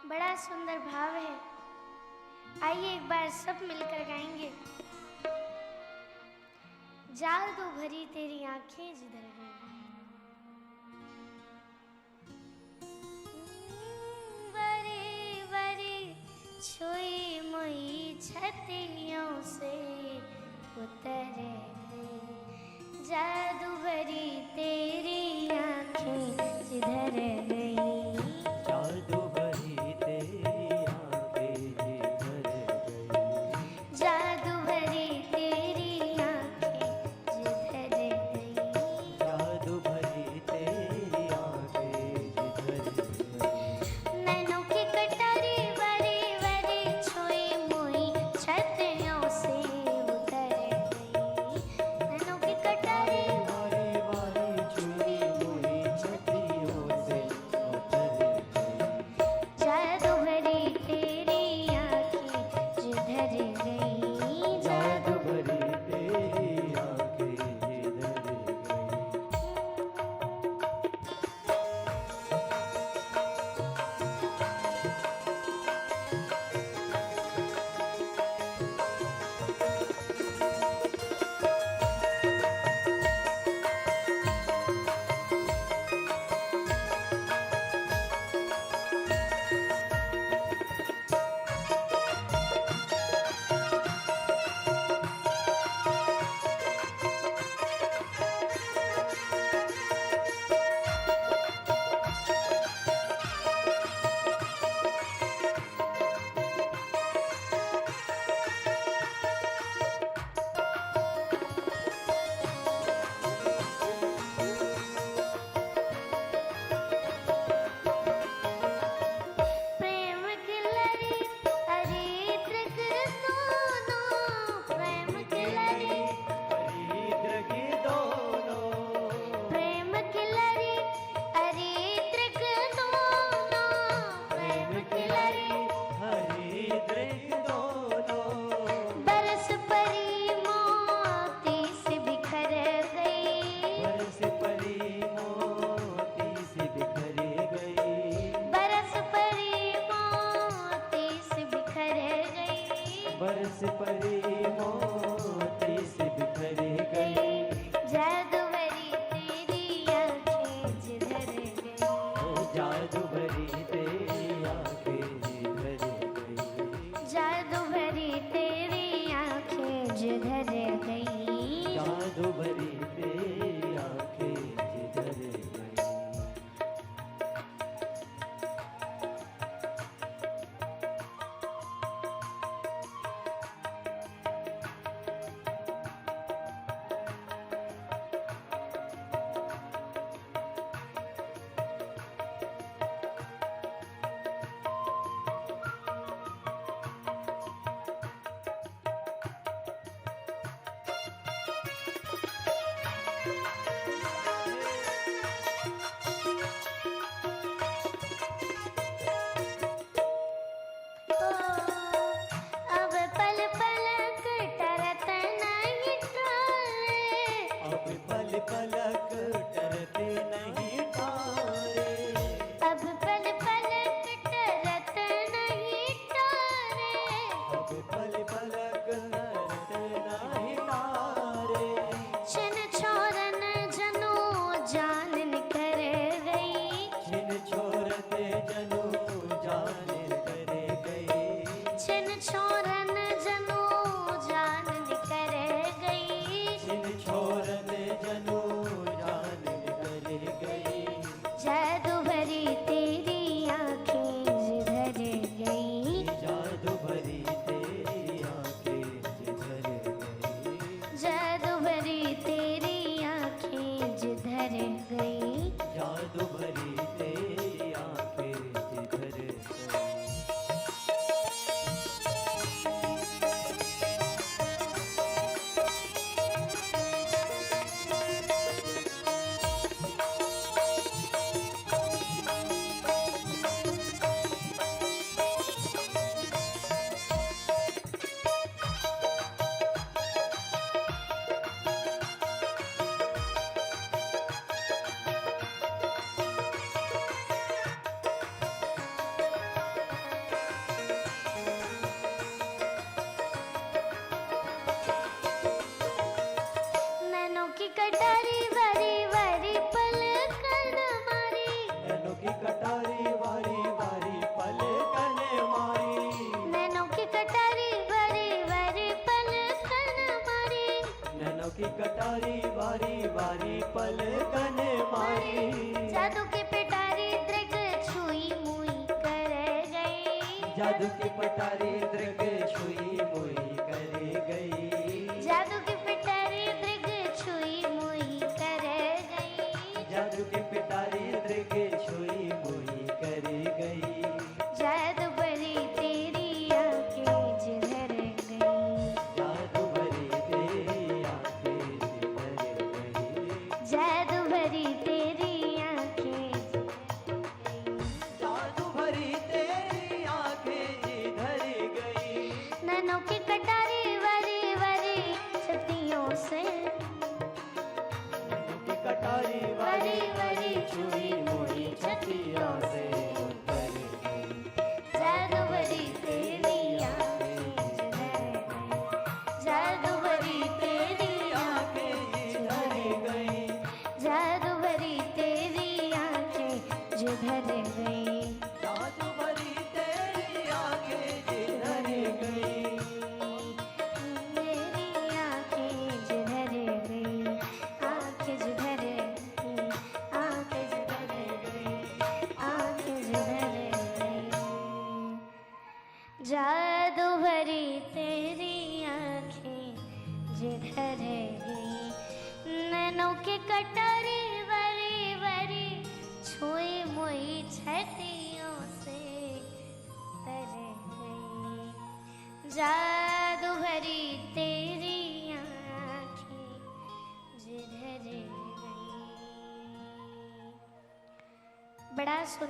बड़ा सुंदर भाव है। आइए एक बार सब मिलकर गाएंगे। जादू भरी तेरी आंखें जिधर गई, बड़ी बड़ी छुई मुई छतियों से उतर गई। जादू भरी तेरी आंखें जिधर गई, जादू भरी तेरी आंखें जिधर गई, जादू भरी तेरी आंखें जिधर गई, जादू भरी तेरी आंखें जिधर गई। नैनों की कटारी बड़ी बड़ी छुई मुई छतियों से उतर गई। नैनों की कटारी बारी बारी छुई हुई छतियों से उतर गई, जादू भरी तेरी आंखें जिधर गई, जादू भरी तेरी आंखें जिधर गई। प्रेम की लड़ी अरे तृक दोनों, प्रेम की लड़ी, हरिद्र की दोनों, प्रेम की लड़ी अरे तृक दोनों, प्रेम की लड़ी हरिद्र की दोनों, बरस परी मोती से बिखर गई, बरस परी मोती से बिखर गई, बरस परी मोती से बिखर गई, बरस परी मोती से बिखर गई। जादू भरी तेरी आंखें जिधर गई, ओ जादू भरी तेरी आंखें जिधर गई, जादू भरी तेरी आंखें जिधर गई, जादू भरी तेरी आंखें जिधर गई। की कटारी बारी बारी पलकन मारी। जादू की पिटारी दृग छुई मुई कर गई। जादू की पटारी दृग छुई मुई कर गई। जादू की पिटारी दृग छुई मुई कर गई। जादू की पिटारी दृग छुई मुई कर गई। जादू भरी तेरी आंखें जिधर गई। जादू भरी तेरी आंखें जिधर गई। जादू भरी तेरी आंखें जादू भरी तेरी आंखें जिधर गई। नैनों की कटारी वरी वरी छतियों से। की कटारी वरी वरी छुई मुई छतियों से उतर गई। जादू भरी तेरी आंखें जिधर गई। जादू भरी तेरी आंखें जिधर गई। जादू भरी तेरी आंखें जिधर गई। जादू भरी तेरी आंखें जिधर गई। मेरी आंखें जिधर गई। आंखें जिधर गई। आंखें जिधर गई। आंखें जिधर गई। जादू भरी तेरी आंखें जिधर गई। नैनों की कटारी वरी वरी छुई मुई छतियों से तर गई। जादू भरी तेरी आंखें जिधर गई। बड़ा सुंदर